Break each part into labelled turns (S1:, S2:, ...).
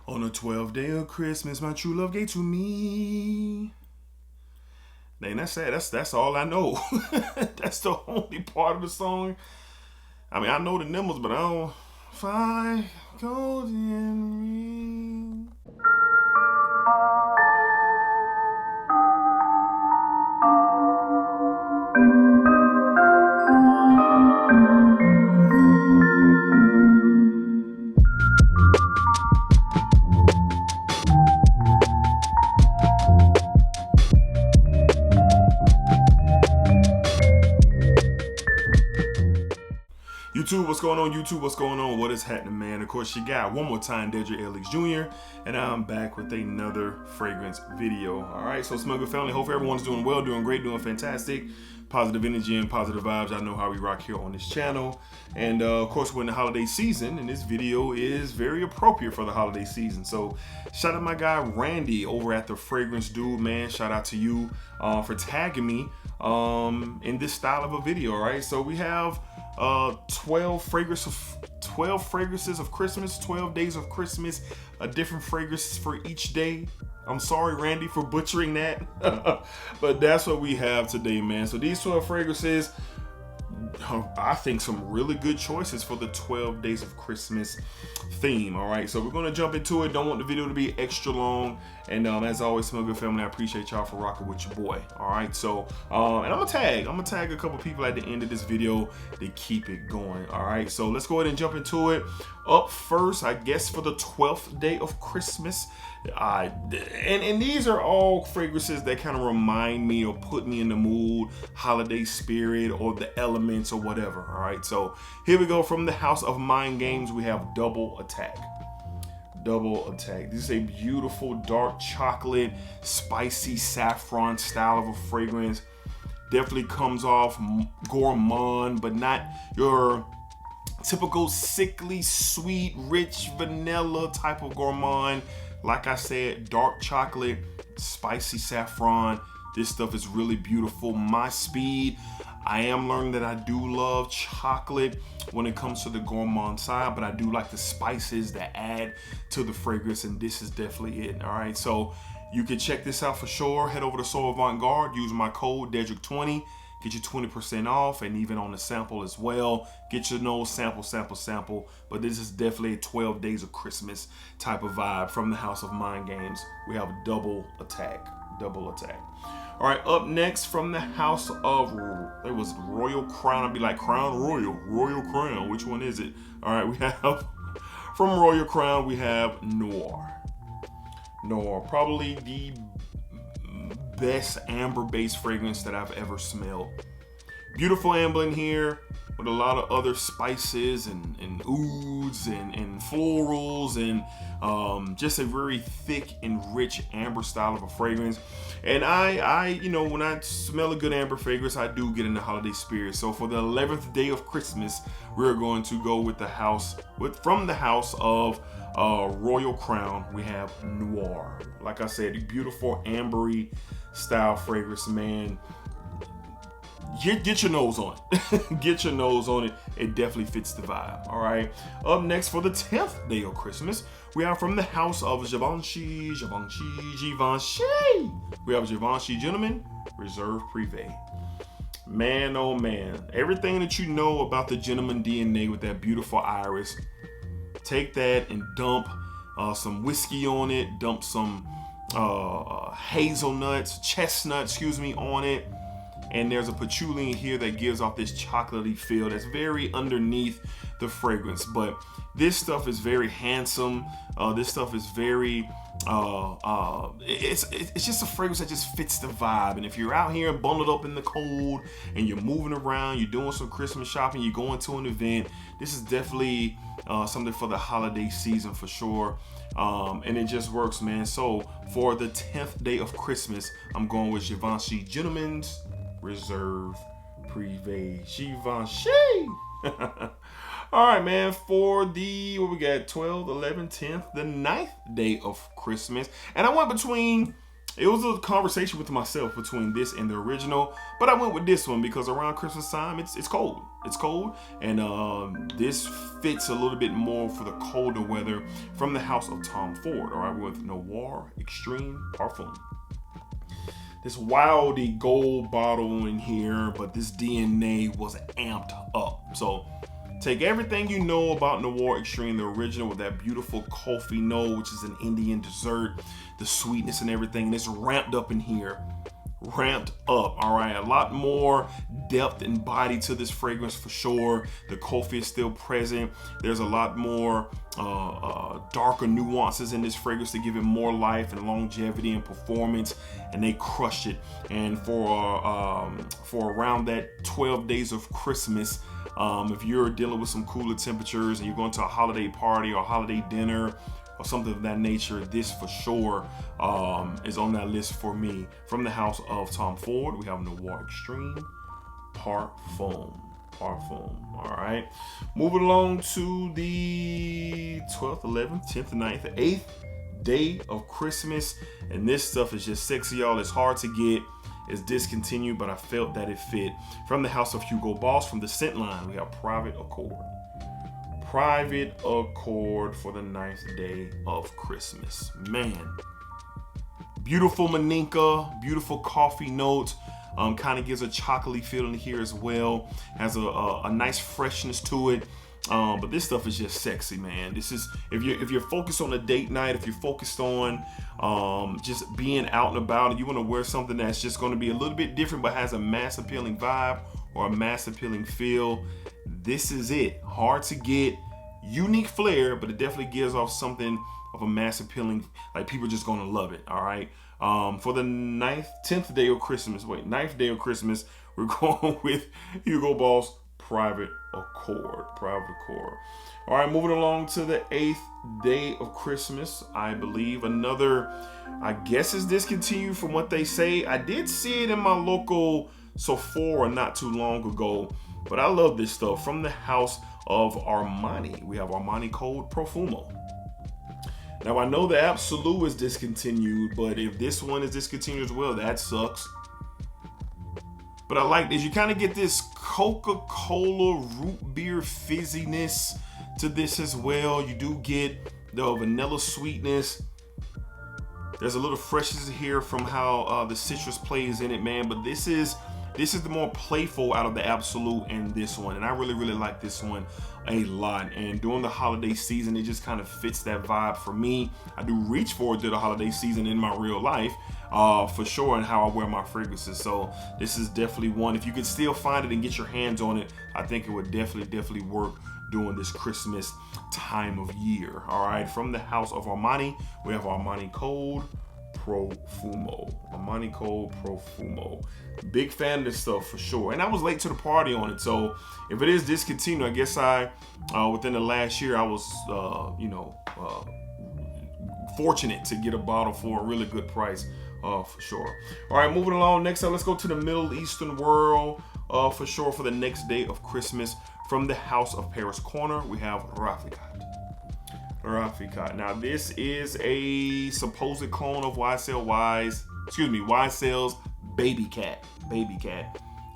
S1: On the 12th day of Christmas, my true love gave to me. Dang, that's sad. That's all I know. That's the only part of the song. I mean, I know the numbers, but I don't. 5 golden rings. YouTube, what's going on? YouTube, what's going on? What is happening, man? Of course, you got one more time, DEDRICKHJR, and I'm back with another fragrance video. All right, so Smell Good Family, hope everyone's doing well, doing great, doing fantastic. Positive energy and positive vibes. I know how we rock here on this channel. And of course, we're in the holiday season, and this video is very appropriate for the holiday season. So shout out my guy Randy over at the Fragrance Dude, man. Shout out to you for tagging me in this style of a video. All right, so we have 12 fragrances of Christmas, 12 days of Christmas, a different fragrance for each day. I'm sorry, Randy, for butchering that, but that's what we have today, man. So these 12 fragrances, I think some really good choices for the 12 days of Christmas theme. All right, so we're gonna jump into it. Don't want the video to be extra long, and as always, Smell Good Family, I appreciate y'all for rocking with your boy. All right, so and I'm gonna tag a couple people at the end of this video to keep it going. All right, so let's go ahead and jump into it. Up first, I guess, for the 12th day of Christmas, and these are all fragrances that kind of remind me or put me in the mood, holiday spirit, or the elements or whatever. All right, so here we go. From the House of Mind Games, we have Double Attack. Double Attack. This is a beautiful dark chocolate, spicy saffron style of a fragrance. Definitely comes off gourmand, but not your typical sickly, sweet, rich vanilla type of gourmand. Like I said, dark chocolate, spicy saffron. This stuff is really beautiful. My speed. I am learning that I do love chocolate when it comes to the gourmand side, but I do like the spices that add to the fragrance, and this is definitely it. All right, so you can check this out for sure. Head over to Soul Avant-Garde, use my code DEDRICK20, get you 20% off, and even on the sample as well. Get your nose sample. But this is definitely a 12 days of Christmas type of vibe from the House of Mind Games. We have Double Attack. Double Attack. All right, up next from the House of, it was Royal Crown. I'd be like Crown Royal Crown. Which one is it? All right, we have, from Royal Crown, we have Noir. Noir, probably the best amber-based fragrance that I've ever smelled. Beautiful amber in here with a lot of other spices and ouds and florals and just a very thick and rich amber style of a fragrance. And I you know, when I smell a good amber fragrance, I do get in the holiday spirit. So for the 11th day of Christmas, we're going to go with the house, from the House of Royal Crown, we have Noir. Like I said, a beautiful ambery style fragrance, man. Get your nose on it. Get your nose on it. It definitely fits the vibe. All right. Up next for the 10th day of Christmas, we are from the House of Givenchy. We have Givenchy Gentleman Reserve Privé. Man, oh man. Everything that you know about the gentleman DNA with that beautiful iris, take that and dump some whiskey on it. Dump some chestnuts, on it. And there's a patchouli in here that gives off this chocolatey feel that's very underneath the fragrance. But this stuff is very handsome. This stuff is very, it's just a fragrance that just fits the vibe. And if you're out here bundled up in the cold and you're moving around, you're doing some Christmas shopping, you're going to an event, this is definitely something for the holiday season for sure. And it just works, man. So for the 10th day of Christmas, I'm going with Givenchy Gentleman's Reserve Privé. Givenchy. All right, man, for the, what we got, 12, 11, 10th, the 9th day of Christmas. And I went between it was a conversation with myself between this and the original, but I went with this one because around Christmas time, it's cold. It's cold, and this fits a little bit more for the colder weather from the house of Tom Ford. All right, we went with Noir Extreme Parfum. This wildy gold bottle in here, but this DNA was amped up. So take everything you know about Noir Extreme, the original, with that beautiful coffee note, which is an Indian dessert, the sweetness and everything, and it's ramped up in here. Ramped up, all right? A lot more depth and body to this fragrance for sure. The coffee is still present. There's a lot more darker nuances in this fragrance to give it more life and longevity and performance, and they crushed it. And for around that 12 days of Christmas, if you're dealing with some cooler temperatures and you're going to a holiday party or holiday dinner or something of that nature, this for sure is on that list for me. From the house of Tom Ford, we have Noir Extreme Parfum. All right, moving along to the 12th, 11th, 10th, 9th, 8th day of Christmas, and this stuff is just sexy, y'all. It's hard to get. It's discontinued, but I felt that it fit. From the house of Hugo Boss, from the scent line, we have Private Accord. Private Accord for the 9th day of Christmas. Man, beautiful Maninka, beautiful coffee note. Kind of gives a chocolatey feeling here as well. Has a nice freshness to it. But this stuff is just sexy, man. This is, if you're focused on a date night, if you're focused on just being out and about, and you want to wear something that's just going to be a little bit different but has a mass appealing vibe or a mass appealing feel, this is it. Hard to get, unique flair, but it definitely gives off something of a mass appealing, like people are just going to love it. All right. For the 10th day of Christmas, 9th day of Christmas, we're going with Hugo Boss Private Accord. All right, moving along to the 8th day of Christmas. I believe another, I guess, is discontinued from what they say. I did see it in my local Sephora not too long ago, but I love this stuff. From the house of Armani, we have Armani Code Profumo. Now, I know the Absolute is discontinued, but if this one is discontinued as well, that sucks. But I like this. You kind of get this Coca-Cola root beer fizziness to this as well. You do get the vanilla sweetness. There's a little freshness here from how the citrus plays in it, man. But this is the more playful out of the Absolute and this one. And I really, really like this one a lot. And during the holiday season, it just kind of fits that vibe for me. I do reach forward to the holiday season in my real life, for sure, and how I wear my fragrances. So this is definitely one. If you could still find it and get your hands on it, I think it would definitely work during this Christmas time of year. All right, from the house of Armani, we have Armani Code Profumo. Armani Code Profumo. Big fan of this stuff for sure. And I was late to the party on it, so if it is discontinued, I guess within the last year I was fortunate to get a bottle for a really good price, for sure. All right, moving along. Next up, let's go to the Middle Eastern world, for sure, for the next day of Christmas. From the house of Paris Corner, we have Rafat. Now, this is a supposed clone of YSL's Baby Cat.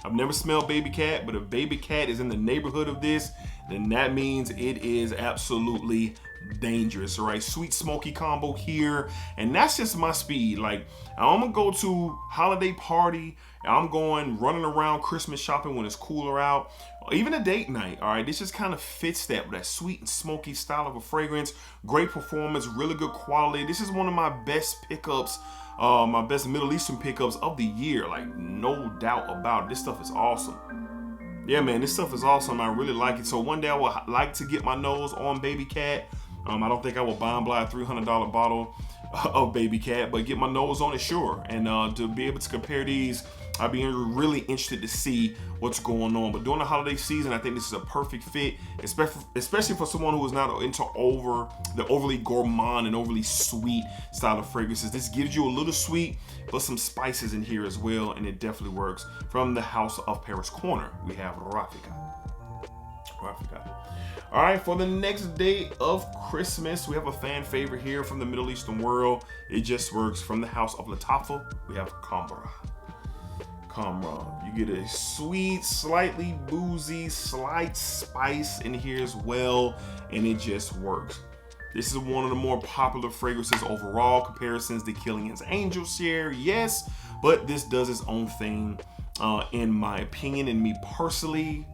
S1: I've never smelled Baby Cat, but if Baby Cat is in the neighborhood of this, then that means it is absolutely dangerous. All right, sweet smoky combo here, and that's just my speed. Like, I'm gonna go to holiday party, I'm going running around Christmas shopping when it's cooler out, even a date night. All right, this just kind of fits that sweet and smoky style of a fragrance. Great performance, really good quality. This is one of my best pickups, my best Middle Eastern pickups of the year, like no doubt about it. This stuff is awesome. Yeah, man, this stuff is awesome. I really like it. So one day I would like to get my nose on Baby Cat. I don't think I will buy a $300 bottle of Baby Cat, but get my nose on it, sure. And to be able to compare these, I'd be really interested to see what's going on. But during the holiday season, I think this is a perfect fit, especially for someone who is not into the overly gourmand and overly sweet style of fragrances. This gives you a little sweet, but some spices in here as well, and it definitely works. From the house of Paris Corner, we have Rafat. Oh, I forgot. All right, for the next day of Christmas, we have a fan favorite here from the Middle Eastern world. It just works. From the house of Latafa, we have Kamra. You get a sweet, slightly boozy, slight spice in here as well, and it just works. This is one of the more popular fragrances overall. Comparisons to Killian's Angel share, yes, but this does its own thing. In my opinion, and me personally,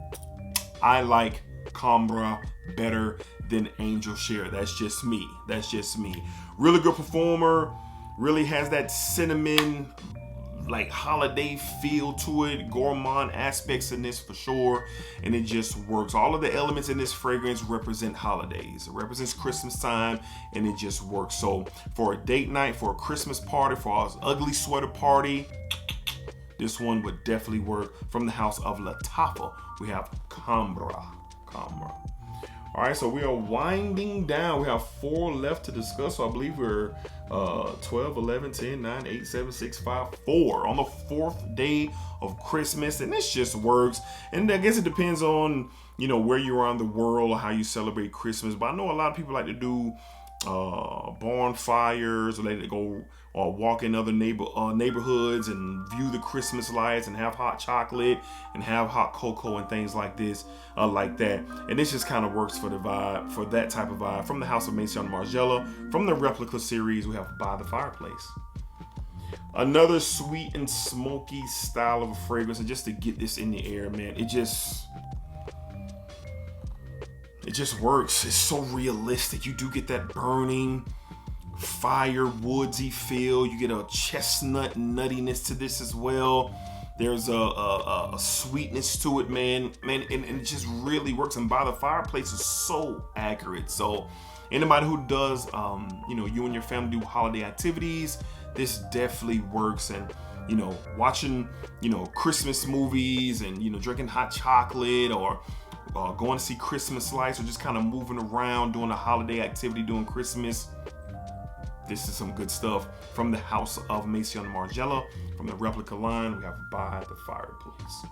S1: I like Kamra better than Angel Share. That's just me. Really good performer. Really has that cinnamon, like holiday feel to it. Gourmand aspects in this for sure. And it just works. All of the elements in this fragrance represent holidays. It represents Christmas time, and it just works. So for a date night, for a Christmas party, for an ugly sweater party, this one would definitely work. From the house of Latafa, we have Kamra. All right, so we are winding down. We have 4 left to discuss. So I believe we're 12, 11, 10, 9, 8, 7, 6, 5, 4 on the 4th day of Christmas. And this just works. And I guess it depends on, where you are in the world or how you celebrate Christmas. But I know a lot of people like to do bonfires, or they go or walk in other neighborhoods and view the Christmas lights and have hot chocolate and have hot cocoa and things like this, like that. And this just kind of works for the vibe, for that type of vibe. From the house of Maison Margiela, from the replica series, we have By the Fireplace. Another sweet and smoky style of a fragrance, and just to get this in the air, man, it just works. It's so realistic. You do get that burning, fire, woodsy feel. You get a chestnut nuttiness to this as well. There's a sweetness to it, man, and it just really works. And By the Fireplace is so accurate. So anybody who does, you and your family do holiday activities, this definitely works. And watching, Christmas movies and drinking hot chocolate, or going to see Christmas lights, or just kind of moving around doing a holiday activity during Christmas. This is some good stuff. From the house of Maison Margiela, from the replica line, we have By the Fireplace.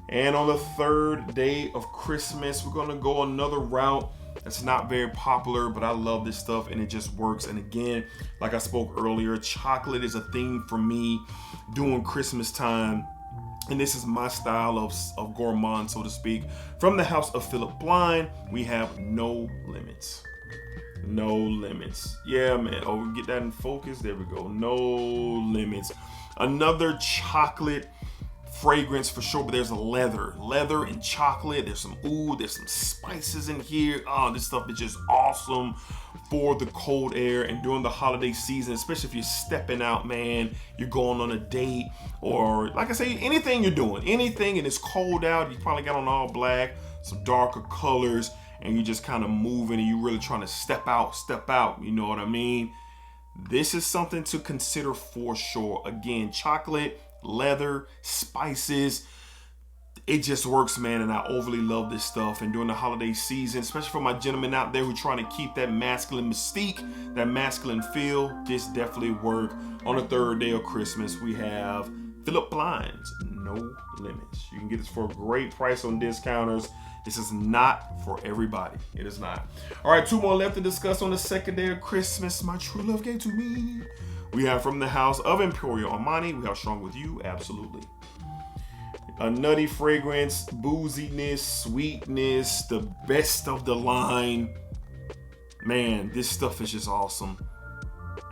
S1: And on the 3rd day of Christmas, we're gonna go another route that's not very popular, but I love this stuff and it just works. And again, like I spoke earlier, chocolate is a theme for me during Christmas time. And this is my style of gourmand, so to speak. From the house of Philip Blind, we have No Limits. No Limits. Yeah, man. Oh, we get that in focus. There we go. No Limits. Another chocolate fragrance for sure, but there's a leather and chocolate. There's some oud, there's some spices in here. Oh, this stuff is just awesome for the cold air and during the holiday season, especially if you're stepping out, man, you're going on a date, or like I say, anything you're doing, anything, and it's cold out, you probably got on all black, some darker colors, and you're just kind of moving and you're really trying to step out, you know what I mean? This is something to consider for sure. Again, chocolate, leather, spices, it just works, man, and I overly love this stuff. And during the holiday season, especially for my gentlemen out there who are trying to keep that masculine mystique, that masculine feel, this definitely work. On the 3rd day of Christmas, we have Philip Blind's No Limits. You can get this for a great price on discounters. This is not for everybody. It is not. All right, 2 more left to discuss on the 2nd day of Christmas. My true love gave to me. We have from the house of Imperial Armani, we have Strong With You, absolutely. A nutty fragrance, booziness, sweetness, the best of the line. Man, this stuff is just awesome.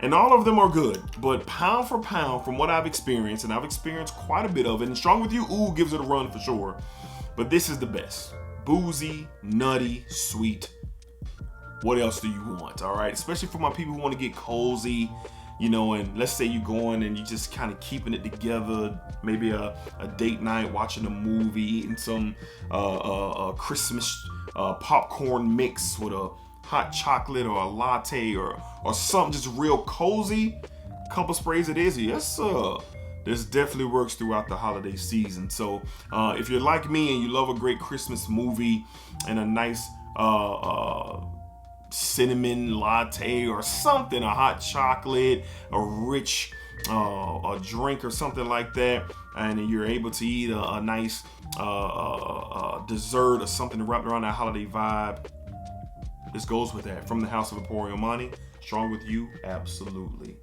S1: And all of them are good, but pound for pound, from what I've experienced, and I've experienced quite a bit of it, and Strong With You, gives it a run for sure. But this is the best. Boozy, nutty, sweet. What else do you want, all right? Especially for my people who want to get cozy, and let's say you're going and you just kind of keeping it together, maybe a date night, watching a movie, eating some Christmas popcorn mix with a hot chocolate or a latte or something just real cozy. Couple sprays of this, yes sir. This definitely works throughout the holiday season. So if you're like me and you love a great Christmas movie and a nice cinnamon latte or something, a hot chocolate, a rich a drink or something like that, and you're able to eat a nice dessert or something wrapped around that holiday vibe, this goes with that. From the house of Armani, strong with you, absolutely.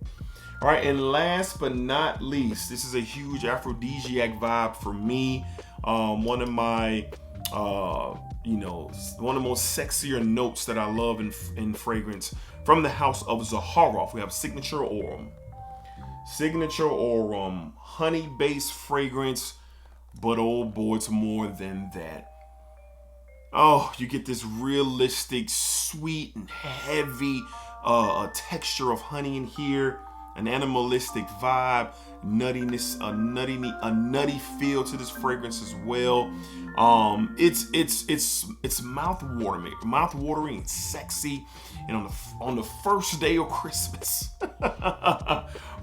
S1: All right, and last but not least, this is a huge aphrodisiac vibe for me. One of my, one of the most sexier notes that I love in fragrance from the house of Zaharoff. We have Signature Orum. Signature Orum, honey-based fragrance, but oh boy, it's more than that. Oh, you get this realistic, sweet and heavy texture of honey in here, an animalistic vibe, nuttiness, a nutty feel to this fragrance as well. It's mouth-watering, sexy, and on the first day of Christmas,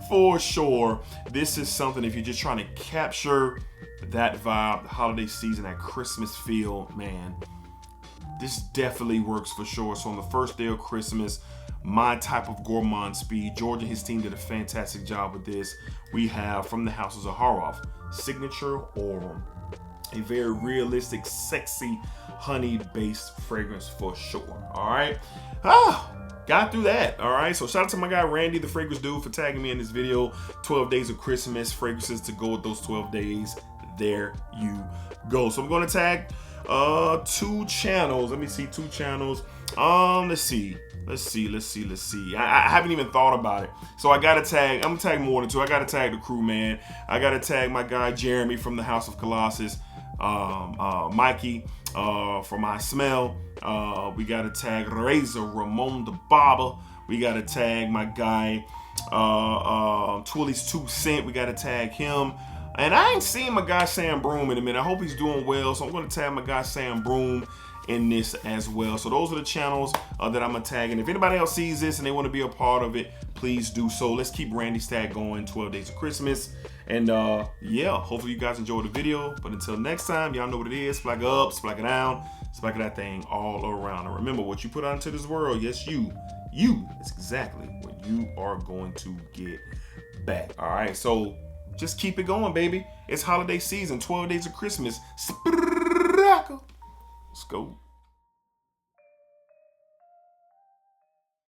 S1: for sure. This is something, if you're just trying to capture that vibe, the holiday season, that Christmas feel, man, this definitely works for sure. So on the first day of Christmas, my type of gourmand speed, George and his team did a fantastic job with this. We have from the house of Zaharoff, Signature Orum, a very realistic, sexy, honey-based fragrance for sure. All right, got through that. All right, so shout out to my guy Randy, the fragrance dude, for tagging me in this video. 12 days of Christmas fragrances to go with those 12 days. There you go. So I'm going to tag 2 channels. Let me see, 2 channels. Let's see. I haven't even thought about it. So I gotta tag, I'm gonna tag more than 2. I gotta tag the crew, man. I gotta tag my guy Jeremy from the House of Colossus, Mikey from I Smell. We gotta tag Razor Ramon the Barber. We gotta tag my guy Twilly's 2 Cent. We gotta tag him. And I ain't seen my guy Sam Broom in a minute. I hope he's doing well. So I'm gonna tag my guy Sam Broom in this as well. So those are the channels that I'm gonna tag. And if anybody else sees this and they want to be a part of it, please do so. Let's keep Randy's tag going, 12 days of Christmas. And yeah, hopefully you guys enjoyed the video. But until next time, y'all know what it is. Splack up, splack it down, splack that thing all around. And remember, what you put out into this world, yes, you, is exactly what you are going to get back. All right, so just keep it going, baby. It's holiday season, 12 days of Christmas. Let's go.